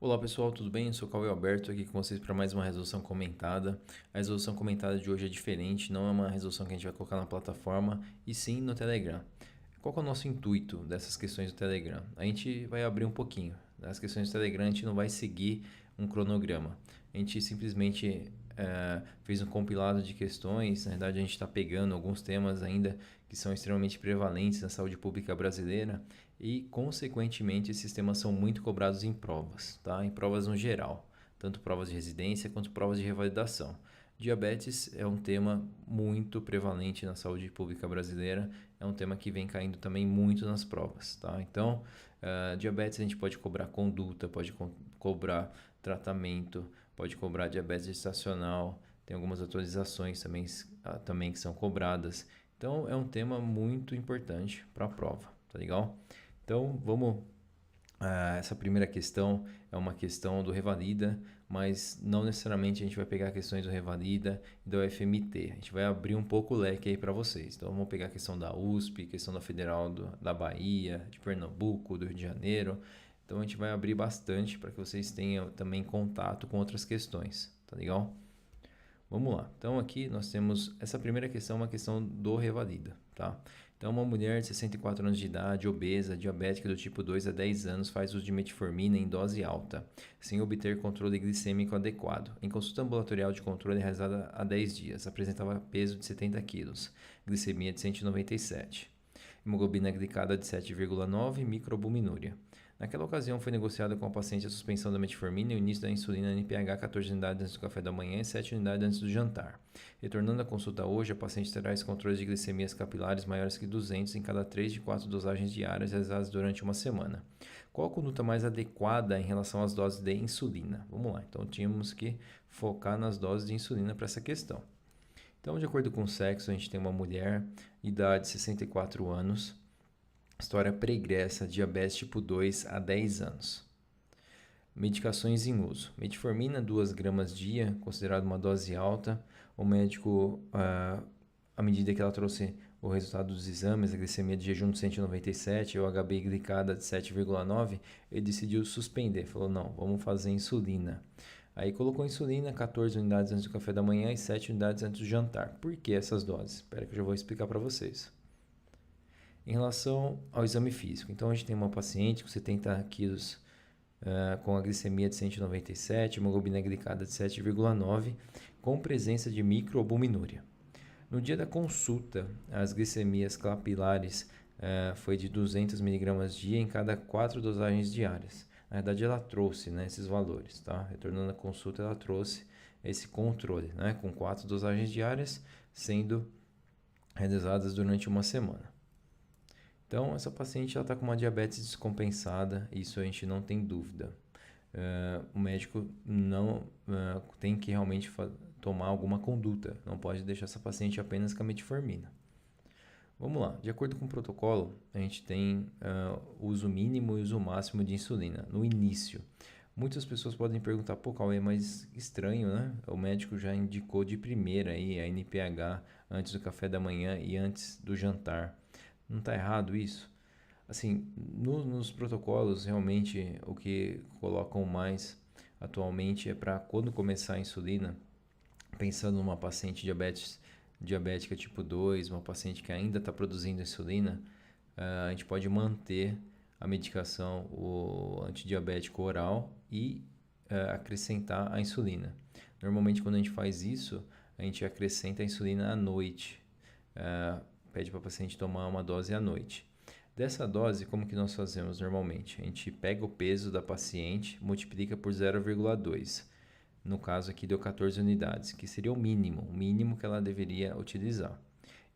Olá pessoal, tudo bem? Eu sou o Cauê Alberto aqui com vocês para mais uma resolução comentada. A resolução comentada de hoje é diferente, não é uma resolução que a gente vai colocar na plataforma, e sim no Telegram. Qual que é o nosso intuito dessas questões do Telegram? A gente vai abrir um pouquinho. As questões do Telegram a gente não vai seguir um cronograma. A gente simplesmente fez um compilado de questões. Na verdade, a gente está pegando alguns temas ainda que são extremamente prevalentes na saúde pública brasileira e, consequentemente, esses temas são muito cobrados em provas, tá? Em provas no geral, tanto provas de residência quanto provas de revalidação. Diabetes é um tema muito prevalente na saúde pública brasileira, é um tema que vem caindo também muito nas provas, tá? Então, diabetes a gente pode cobrar conduta, pode cobrar tratamento, pode cobrar diabetes gestacional, tem algumas atualizações também que são cobradas. Então, é um tema muito importante para a prova, tá legal? Então, vamos. Essa primeira questão é uma questão do Revalida, mas não necessariamente a gente vai pegar questões do Revalida e da UFMT. A gente vai abrir um pouco o leque aí para vocês. Então, vamos pegar a questão da USP, questão da Federal da Bahia, de Pernambuco, do Rio de Janeiro. Então, a gente vai abrir bastante para que vocês tenham também contato com outras questões, tá legal? Vamos lá. Então aqui nós temos essa primeira questão, uma questão do Revalida, tá? Então uma mulher de 64 anos de idade, obesa, diabética do tipo 2 há 10 anos, faz uso de metformina em dose alta, sem obter controle glicêmico adequado. Em consulta ambulatorial de controle realizada há 10 dias, apresentava peso de 70 quilos, glicemia de 197, hemoglobina glicada de 7,9, microalbuminúria. Naquela ocasião, foi negociada com a paciente a suspensão da metformina e o início da insulina NPH 14 unidades antes do café da manhã e 7 unidades antes do jantar. Retornando à consulta hoje, a paciente terá os controles de glicemias capilares maiores que 200 em cada 3 de 4 dosagens diárias realizadas durante uma semana. Qual a conduta mais adequada em relação às doses de insulina? Vamos lá, então tínhamos que focar nas doses de insulina para essa questão. Então, de acordo com o sexo, a gente tem uma mulher, idade 64 anos, história pregressa, diabetes tipo 2 há 10 anos. Medicações em uso. Metformina, 2 gramas dia, considerado uma dose alta. O médico, à medida que ela trouxe o resultado dos exames, a glicemia de jejum de 197 e o HB glicada de 7,9, ele decidiu suspender. Falou, não, vamos fazer insulina. Aí colocou insulina, 14 unidades antes do café da manhã e 7 unidades antes do jantar. Por que essas doses? Espera que eu já vou explicar para vocês. Em relação ao exame físico, então a gente tem uma paciente com 70 quilos com a glicemia de 197, hemoglobina glicada de 7,9, com presença de microalbuminúria. No dia da consulta, as glicemias capilares foi de 200 mg dia em cada 4 dosagens diárias. Na verdade, ela trouxe, né, esses valores, tá? Retornando à consulta, ela trouxe esse controle, né, com 4 dosagens diárias, sendo realizadas durante uma semana. Então, essa paciente está com uma diabetes descompensada, isso a gente não tem dúvida. O médico não tem que realmente tomar alguma conduta, não pode deixar essa paciente apenas com a metformina. Vamos lá, de acordo com o protocolo, a gente tem uso mínimo e uso máximo de insulina no início. Muitas pessoas podem perguntar, pô, Cauê, mas estranho, né? O médico já indicou de primeira aí a NPH antes do café da manhã e antes do jantar. Não está errado isso? Assim, nos protocolos, realmente, o que colocam mais atualmente é para quando começar a insulina, pensando numa paciente diabética tipo 2, uma paciente que ainda está produzindo insulina, a gente pode manter a medicação, o antidiabético oral e acrescentar a insulina. Normalmente, quando a gente faz isso, a gente acrescenta a insulina à noite. Pede para o paciente tomar uma dose à noite. Dessa dose, como que nós fazemos normalmente? A gente pega o peso da paciente, multiplica por 0,2. No caso aqui deu 14 unidades, que seria o mínimo que ela deveria utilizar.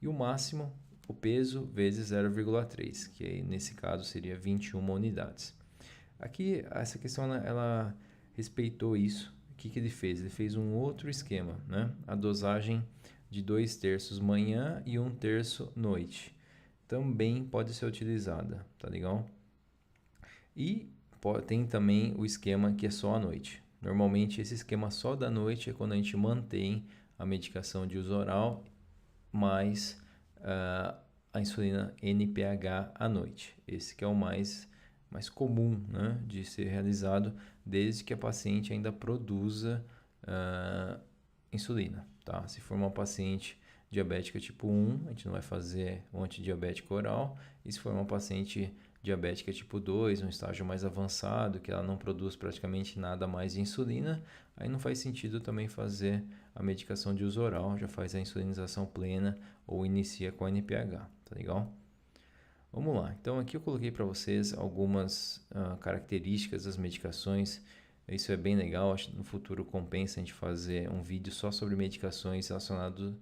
E o máximo, o peso vezes 0,3, que nesse caso seria 21 unidades. Aqui, essa questão, ela respeitou isso. O que ele fez? Ele fez um outro esquema, né? A dosagem de 2/3 manhã e 1/3 noite também pode ser utilizada, tá legal? E tem também o esquema que é só à noite. Normalmente esse esquema só da noite é quando a gente mantém a medicação de uso oral mais a insulina NPH à noite. Esse que é o mais mais comum, né, de ser realizado desde que a paciente ainda produza insulina, tá? Se for uma paciente diabética tipo 1, a gente não vai fazer um antidiabético oral. E se for uma paciente diabética tipo 2, um estágio mais avançado, que ela não produz praticamente nada mais de insulina, aí não faz sentido também fazer a medicação de uso oral, já faz a insulinização plena ou inicia com a NPH, tá legal? Vamos lá, então aqui eu coloquei para vocês algumas características das medicações. Isso é bem legal, acho que no futuro compensa a gente fazer um vídeo só sobre medicações relacionadas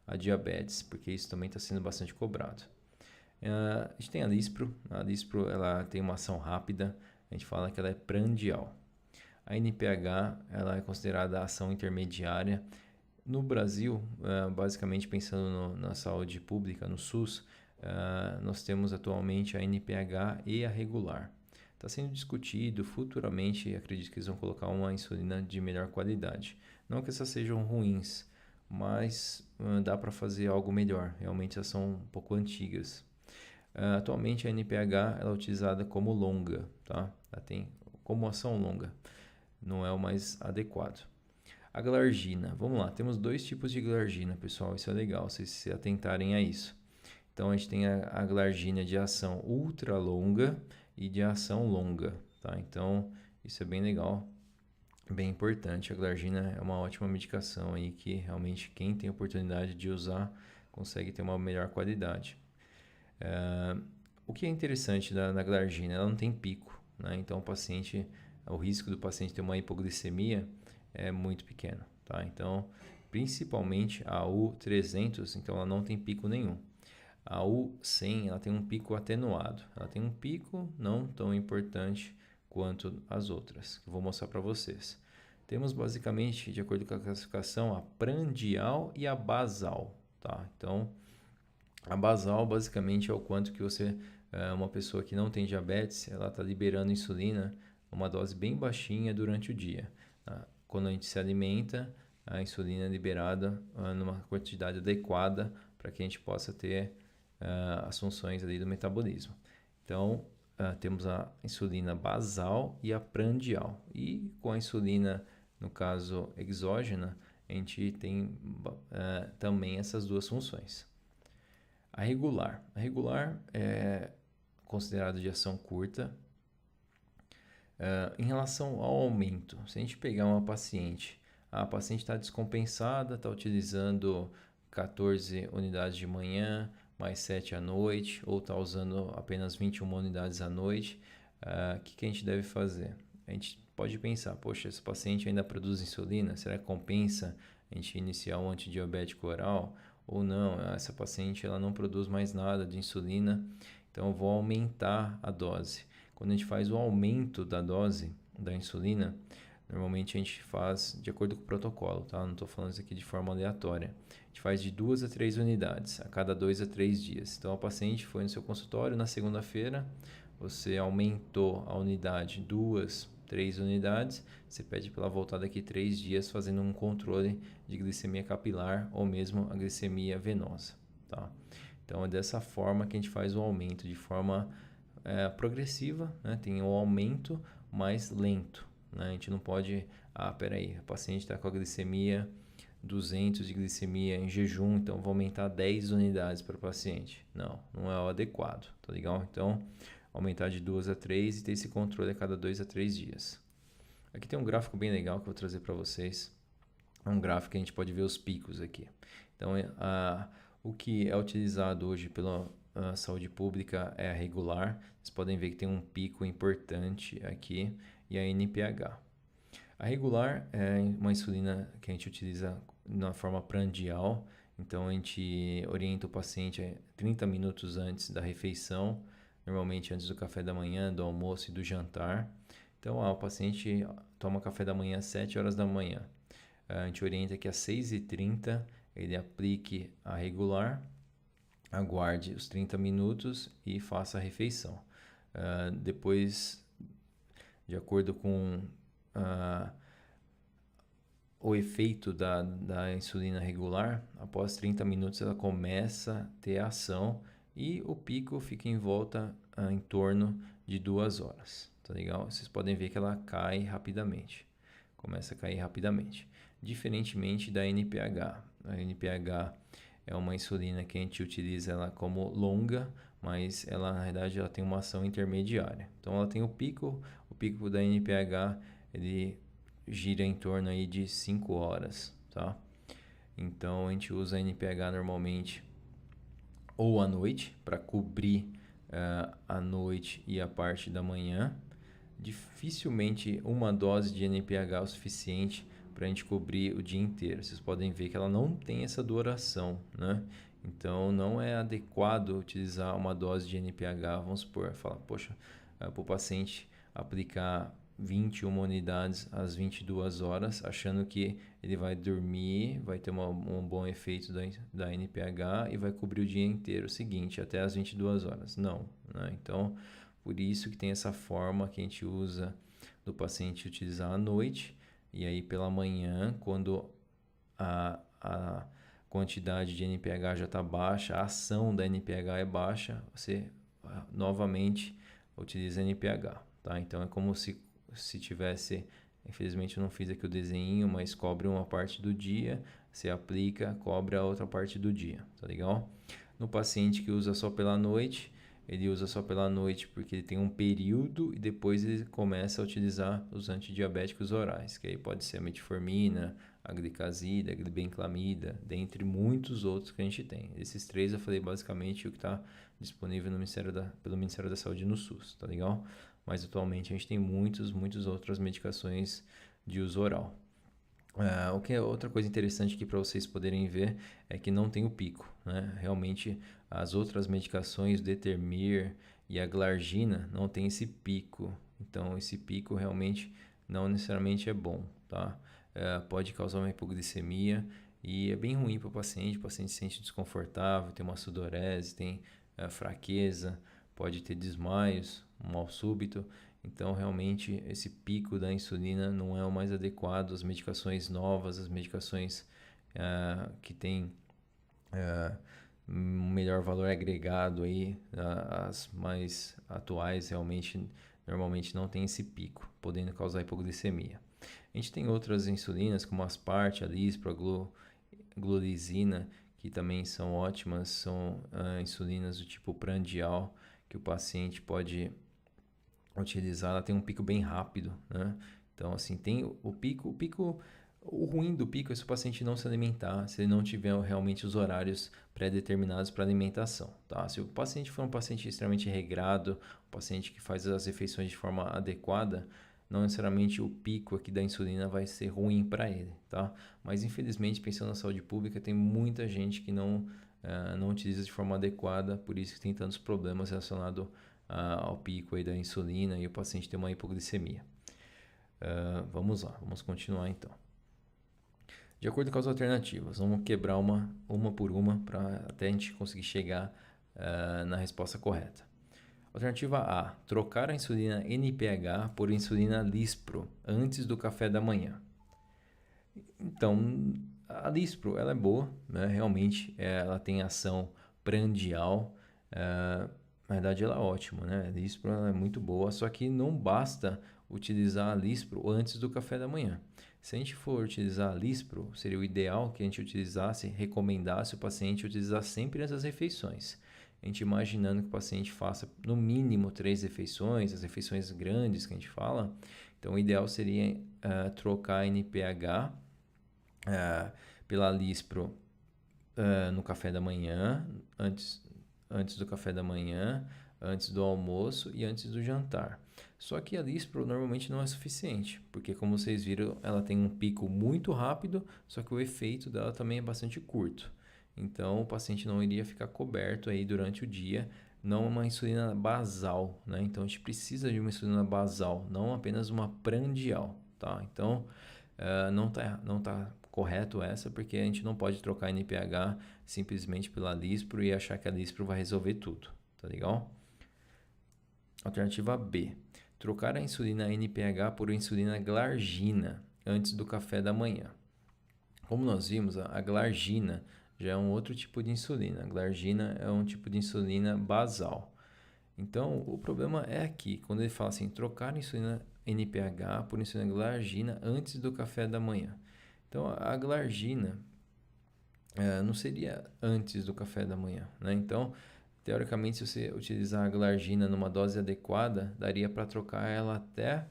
a diabetes, porque isso também está sendo bastante cobrado. A gente tem a Lispro ela tem uma ação rápida, a gente fala que ela é prandial. A NPH ela é considerada a ação intermediária. No Brasil, basicamente pensando na saúde pública, no SUS, nós temos atualmente a NPH e a regular. Está sendo discutido futuramente, acredito que eles vão colocar uma insulina de melhor qualidade. Não que essas sejam ruins, mas dá para fazer algo melhor. Realmente elas são um pouco antigas. Atualmente a NPH ela é utilizada como longa, tá? Ela tem como ação longa, não é o mais adequado. A glargina, vamos lá, temos dois tipos de glargina, pessoal, isso é legal, vocês se atentarem a isso. Então a gente tem a glargina de ação ultra longa e de ação longa, tá? Então isso é bem legal, bem importante. A glargina é uma ótima medicação aí que realmente quem tem oportunidade de usar consegue ter uma melhor qualidade. O que é interessante na glargina, ela não tem pico, né? Então o risco do paciente ter uma hipoglicemia é muito pequeno, tá? Então, principalmente a U300, então ela não tem pico nenhum. A U100, ela tem um pico atenuado. Ela tem um pico não tão importante quanto as outras, que eu vou mostrar para vocês. Temos basicamente, de acordo com a classificação, a prandial e a basal, tá? Então, a basal basicamente é o quanto que uma pessoa que não tem diabetes, ela está liberando insulina, uma dose bem baixinha durante o dia. Tá? Quando a gente se alimenta, a insulina é liberada numa quantidade adequada para que a gente possa ter as funções ali do metabolismo. Então, temos a insulina basal e a prandial. E com a insulina, no caso exógena, a gente tem também essas duas funções. A regular é considerada de ação curta. Em relação ao aumento, se a gente pegar uma paciente, a paciente está descompensada, está utilizando 14 unidades de manhã, mais 7 à noite, ou está usando apenas 21 unidades à noite, o que a gente deve fazer? A gente pode pensar, poxa, esse paciente ainda produz insulina, será que compensa a gente iniciar um antidiabético oral? Ou não, essa paciente ela não produz mais nada de insulina, então eu vou aumentar a dose. Quando a gente faz o aumento da dose da insulina, normalmente a gente faz de acordo com o protocolo, tá? Não estou falando isso aqui de forma aleatória. A gente faz de 2 a 3 unidades a cada 2 a 3 dias. Então a paciente foi no seu consultório na segunda-feira, você aumentou a unidade 2, 3 unidades, você pede para ela voltar daqui 3 dias fazendo um controle de glicemia capilar ou mesmo a glicemia venosa, tá? Então é dessa forma que a gente faz o aumento, de forma progressiva, né? Tem um aumento mais lento, né? A gente não pode, peraí, a paciente está com a glicemia 200 de glicemia em jejum, então vou aumentar 10 unidades para o paciente. Não, não é o adequado, tá legal? Então, aumentar de 2 a 3 e ter esse controle a cada 2 a 3 dias. Aqui tem um gráfico bem legal que eu vou trazer para vocês. É um gráfico que a gente pode ver os picos aqui. Então, o que é utilizado hoje pela saúde pública é a regular. Vocês podem ver que tem um pico importante aqui e a NPH. A regular é uma insulina que a gente utiliza na forma prandial. Então, a gente orienta o paciente 30 minutos antes da refeição, normalmente antes do café da manhã, do almoço e do jantar. Então, o paciente toma café da manhã às 7 horas da manhã. A gente orienta que às 6h30 ele aplique a regular, aguarde os 30 minutos e faça a refeição. Depois, de acordo com o efeito da insulina regular, após 30 minutos ela começa a ter ação e o pico fica em volta em torno de 2 horas, tá legal? Vocês podem ver que ela cai rapidamente, começa a cair rapidamente, diferentemente da NPH. A NPH é uma insulina que a gente utiliza ela como longa, mas ela na verdade ela tem uma ação intermediária. Então ela tem o pico da NPH ele gira em torno aí de 5 horas, tá? Então a gente usa a NPH normalmente ou à noite para cobrir a noite e a parte da manhã. Dificilmente uma dose de NPH é o suficiente para a gente cobrir o dia inteiro. Vocês podem ver que ela não tem essa duração, né? Então não é adequado utilizar uma dose de NPH. Vamos supor, falar, poxa, para o paciente aplicar 21 unidades às 22 horas, achando que ele vai dormir, vai ter um bom efeito da NPH e vai cobrir o dia inteiro seguinte, até às 22 horas. Não, né? Então, por isso que tem essa forma que a gente usa do paciente utilizar à noite e aí pela manhã, quando a quantidade de NPH já está baixa, a ação da NPH é baixa, você novamente utiliza NPH, tá? Então é como se tivesse, infelizmente eu não fiz aqui o desenho, mas cobre uma parte do dia, você aplica, cobre a outra parte do dia, tá legal? No paciente que usa só pela noite, ele usa só pela noite porque ele tem um período e depois ele começa a utilizar os antidiabéticos orais, que aí pode ser a metformina, a glicazida, a glibenclamida, dentre muitos outros que a gente tem. Esses três eu falei basicamente o que está disponível no pelo Ministério da Saúde no SUS, tá legal? Mas atualmente a gente tem muitas outras medicações de uso oral. O que é outra coisa interessante aqui para vocês poderem ver é que não tem o pico, né? Realmente as outras medicações, Determir e a Glargina, não tem esse pico. Então esse pico realmente não necessariamente é bom, tá? Pode causar uma hipoglicemia e é bem ruim para o paciente se sente desconfortável, tem uma sudorese, tem fraqueza, pode ter desmaios, um mal súbito. Então, realmente, esse pico da insulina não é o mais adequado. As medicações novas, as medicações que têm um melhor valor agregado aí, as mais atuais realmente, normalmente não tem esse pico, podendo causar hipoglicemia. A gente tem outras insulinas, como Aspart, a Lispro, a Glulizina, que também são ótimas, são insulinas do tipo prandial, que o paciente pode utilizar. Ela tem um pico bem rápido, né? Então, assim, tem o pico, o ruim do pico é se o paciente não se alimentar, se ele não tiver realmente os horários pré-determinados para alimentação, tá? Se o paciente for um paciente extremamente regrado, um paciente que faz as refeições de forma adequada, não necessariamente o pico aqui da insulina vai ser ruim para ele, tá? Mas infelizmente, pensando na saúde pública, tem muita gente que não utiliza de forma adequada, por isso que tem tantos problemas relacionados ao pico aí da insulina e o paciente tem uma hipoglicemia. Vamos lá, vamos continuar então. De acordo com as alternativas, vamos quebrar uma por uma para até a gente conseguir chegar na resposta correta. Alternativa A, trocar a insulina NPH por insulina Lispro antes do café da manhã. Então, a Lispro ela é boa, né? Realmente ela tem ação prandial, na verdade ela é ótima, né? A Lispro ela é muito boa, só que não basta utilizar a Lispro antes do café da manhã. Se a gente for utilizar a Lispro, seria o ideal que a gente utilizasse, recomendasse o paciente utilizar sempre nessas refeições. A gente imaginando que o paciente faça no mínimo 3 refeições, as refeições grandes que a gente fala. Então, o ideal seria trocar a NPH pela Lispro no café da manhã, antes do café da manhã, antes do almoço e antes do jantar. Só que a Lispro normalmente não é suficiente, porque como vocês viram, ela tem um pico muito rápido, só que o efeito dela também é bastante curto. Então o paciente não iria ficar coberto aí durante o dia, não uma insulina basal, né? Então a gente precisa de uma insulina basal, não apenas uma prandial, tá? Então não tá correto essa, porque a gente não pode trocar NPH simplesmente pela Lispro e achar que a Lispro vai resolver tudo, tá legal? Alternativa B. Trocar a insulina NPH por insulina Glargina antes do café da manhã. Como nós vimos, a Glargina já é um outro tipo de insulina. A Glargina é um tipo de insulina basal. Então, o problema é aqui, quando ele fala assim, trocar insulina NPH por insulina glargina antes do café da manhã. Então, a glargina não seria antes do café da manhã, né? Então, teoricamente, se você utilizar a glargina numa dose adequada, daria para trocar ela até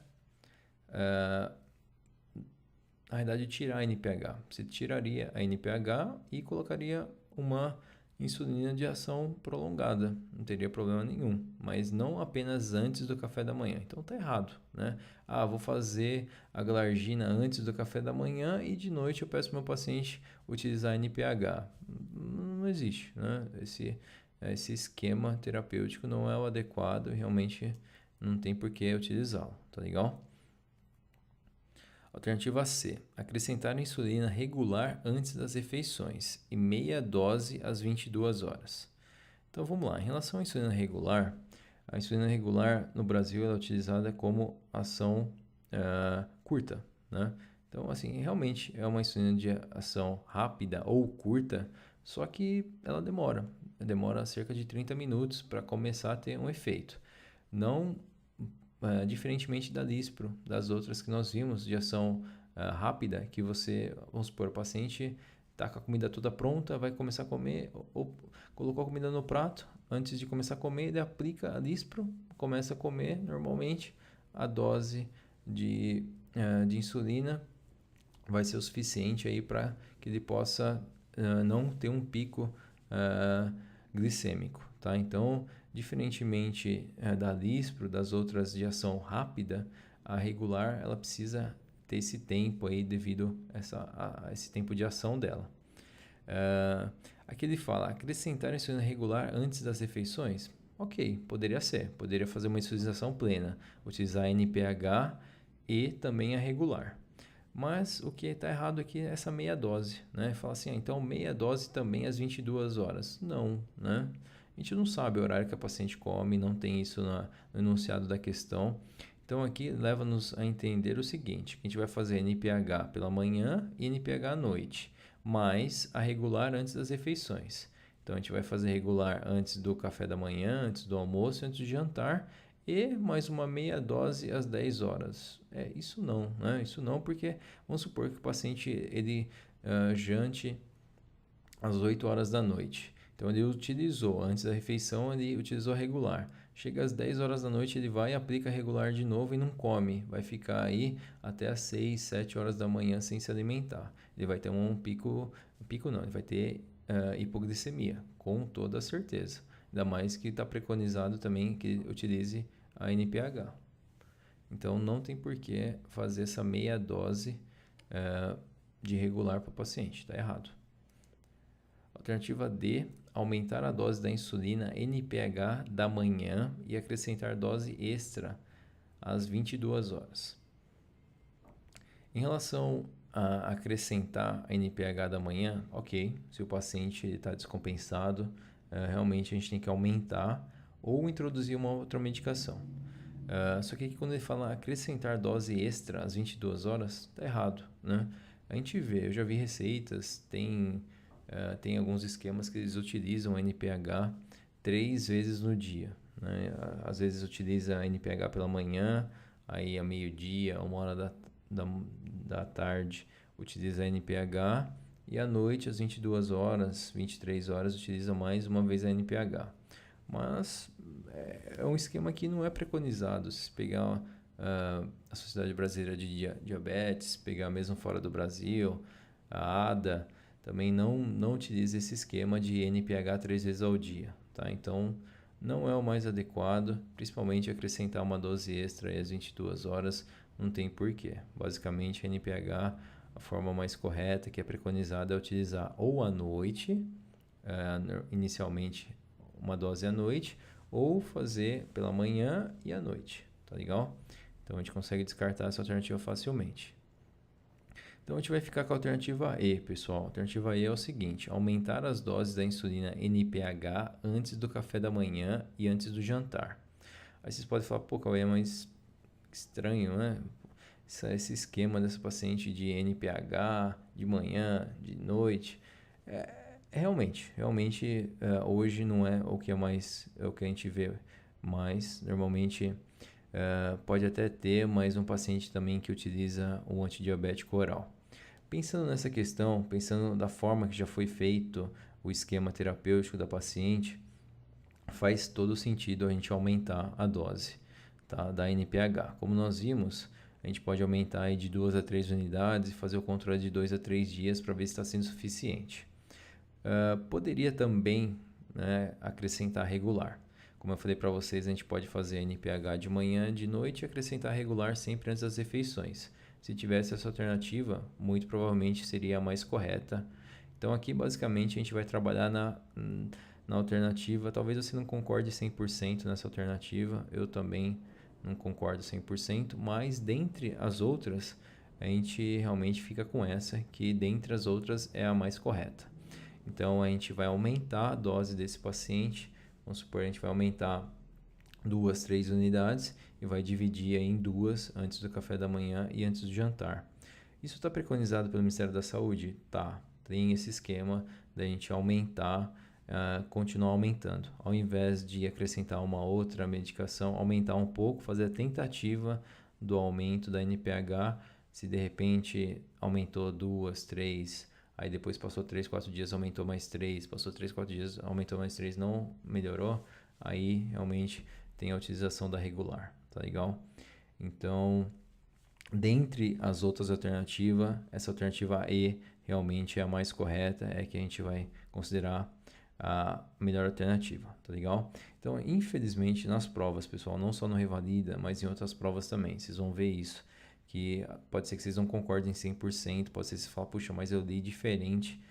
na verdade, tirar a NPH. Você tiraria a NPH e colocaria uma insulina de ação prolongada. Não teria problema nenhum. Mas não apenas antes do café da manhã. Então tá errado, né? Ah, vou fazer a glargina antes do café da manhã e de noite eu peço para o meu paciente utilizar a NPH. Não existe, né? Esse esquema terapêutico não é o adequado e realmente não tem por que utilizá-lo, tá legal? Alternativa C. Acrescentar insulina regular antes das refeições e meia dose às 22 horas. Então vamos lá. Em relação à insulina regular, a insulina regular no Brasil é utilizada como ação curta, né? Então, assim, realmente é uma insulina de ação rápida ou curta, só que ela demora cerca de 30 minutos para começar a ter um efeito. Não diferentemente da Lispro, das outras que nós vimos de ação rápida, que você, vamos supor, o paciente está com a comida toda pronta, vai começar a comer, ou colocou a comida no prato, antes de começar a comer, ele aplica a Lispro, começa a comer normalmente, a dose de insulina vai ser o suficiente aí para que ele possa não ter um pico glicêmico, tá? Então, diferentemente da Lispro, das outras de ação rápida, a regular ela precisa ter esse tempo aí devido a esse tempo de ação dela. Aqui ele fala, acrescentar insulina regular antes das refeições? Ok, poderia ser. Poderia fazer uma insulinização plena, utilizar a NPH e também a regular. Mas o que está errado aqui é essa meia dose, né? Fala assim, então meia dose também às 22 horas. Não, né? A gente não sabe o horário que a paciente come, não tem isso no enunciado da questão. Então aqui leva-nos a entender o seguinte, que a gente vai fazer NPH pela manhã e NPH à noite, mais a regular antes das refeições. Então a gente vai fazer regular antes do café da manhã, antes do almoço, antes do jantar e mais uma meia dose às 10 horas. Isso não, né? Isso não, porque vamos supor que o paciente ele jante às 8 horas da noite. Então ele utilizou, antes da refeição, ele utilizou a regular. Chega às 10 horas da noite, ele vai e aplica a regular de novo e não come. Vai ficar aí até às 6, 7 horas da manhã sem se alimentar. Ele vai ter um pico não, ele vai ter hipoglicemia, com toda certeza. Ainda mais que está preconizado também que utilize a NPH. Então não tem por que fazer essa meia dose de regular para o paciente, está errado. Alternativa D, aumentar a dose da insulina NPH da manhã e acrescentar dose extra às 22 horas. Em relação a acrescentar a NPH da manhã, ok, se o paciente está descompensado, realmente a gente tem que aumentar ou introduzir uma outra medicação. Só que aqui quando ele fala acrescentar dose extra às 22 horas, está errado, né? A gente vê, eu já vi receitas, tem alguns esquemas que eles utilizam NPH 3 vezes no dia, né? Às vezes utiliza NPH pela manhã, aí a meio-dia, 1 hora da tarde utiliza NPH e à noite às 22 horas, 23 horas utiliza mais uma vez a NPH. Mas é um esquema que não é preconizado. Se pegar a Sociedade Brasileira de Diabetes, pegar mesmo fora do Brasil, a ADA também não utiliza esse esquema de NPH 3 vezes ao dia, tá? Então não é o mais adequado, principalmente acrescentar uma dose extra às 22 horas, não tem porquê. Basicamente, a NPH, a forma mais correta que é preconizada é utilizar ou à noite, inicialmente uma dose à noite, ou fazer pela manhã e à noite, tá legal? Então a gente consegue descartar essa alternativa facilmente. Então a gente vai ficar com a alternativa E, pessoal. A alternativa E é o seguinte: aumentar as doses da insulina NPH antes do café da manhã e antes do jantar. Aí vocês podem falar, pô, Cauê, mas estranho, né? Esse esquema dessa paciente de NPH de manhã, de noite. Realmente, hoje não é o que é o que a gente vê mas normalmente pode até ter, mas um paciente também que utiliza o antidiabético oral. Pensando nessa questão, pensando da forma que já foi feito o esquema terapêutico da paciente, faz todo sentido a gente aumentar a dose, tá, da NPH. Como nós vimos, a gente pode aumentar aí de 2 a 3 unidades e fazer o controle de 2 a 3 dias para ver se está sendo suficiente. Poderia também, né, acrescentar regular. Como eu falei para vocês, a gente pode fazer NPH de manhã, de noite e acrescentar regular sempre antes das refeições. Se tivesse essa alternativa, muito provavelmente seria a mais correta. Então aqui basicamente a gente vai trabalhar na alternativa. Talvez você não concorde 100% nessa alternativa, eu também não concordo 100%, mas dentre as outras, a gente realmente fica com essa, que dentre as outras é a mais correta. Então a gente vai aumentar a dose desse paciente, vamos supor, a gente vai aumentar 2, 3 unidades e vai dividir em 2 antes do café da manhã e antes do jantar. Isso está preconizado pelo Ministério da Saúde? Tá, tem esse esquema da gente aumentar, continuar aumentando. Ao invés de acrescentar uma outra medicação, aumentar um pouco, fazer a tentativa do aumento da NPH. Se de repente aumentou 2, 3, aí depois passou 3, 4 dias, aumentou mais 3, passou 3, 4 dias, aumentou mais 3, não melhorou, aí realmente tem a utilização da regular, tá legal? Então, dentre as outras alternativas, essa alternativa E realmente é a mais correta, é que a gente vai considerar a melhor alternativa, tá legal? Então, infelizmente, nas provas, pessoal, não só no Revalida, mas em outras provas também, vocês vão ver isso, que pode ser que vocês não concordem 100%, pode ser que você fale, puxa, mas eu li diferente.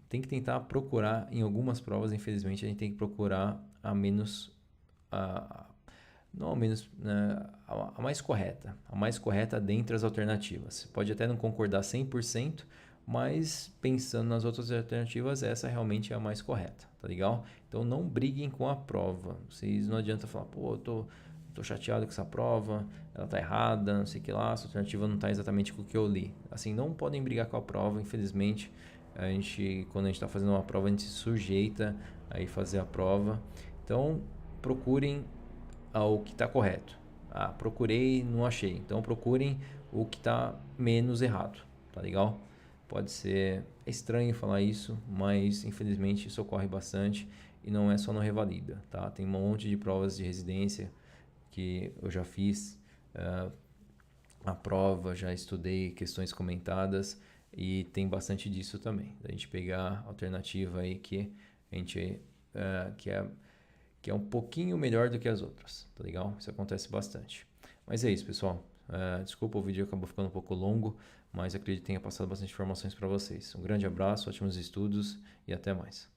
Tem que tentar procurar, em algumas provas, infelizmente, a gente tem que procurar a menos, não a menos, né, a mais correta dentre as alternativas. Você pode até não concordar 100%, mas pensando nas outras alternativas, essa realmente é a mais correta, tá legal? Então não briguem com a prova. Vocês não adianta falar, pô, eu tô chateado com essa prova, ela tá errada, não sei o que lá, essa alternativa não tá exatamente com o que eu li. Assim, não podem brigar com a prova, infelizmente. Quando a gente está fazendo uma prova, a gente se sujeita a ir fazer a prova. Então, procurem ao que está correto. Procurei, não achei. Então, procurem o que está menos errado, tá legal? Pode ser estranho falar isso, mas infelizmente isso ocorre bastante e não é só no Revalida, tá? Tem um monte de provas de residência que eu já fiz a prova, já estudei questões comentadas e tem bastante disso também. A gente pegar a alternativa aí que a gente que é um pouquinho melhor do que as outras, tá legal? Isso acontece bastante. Mas é isso, pessoal. Desculpa, o vídeo acabou ficando um pouco longo, mas acredito que tenha passado bastante informações para vocês. Um grande abraço, ótimos estudos e até mais.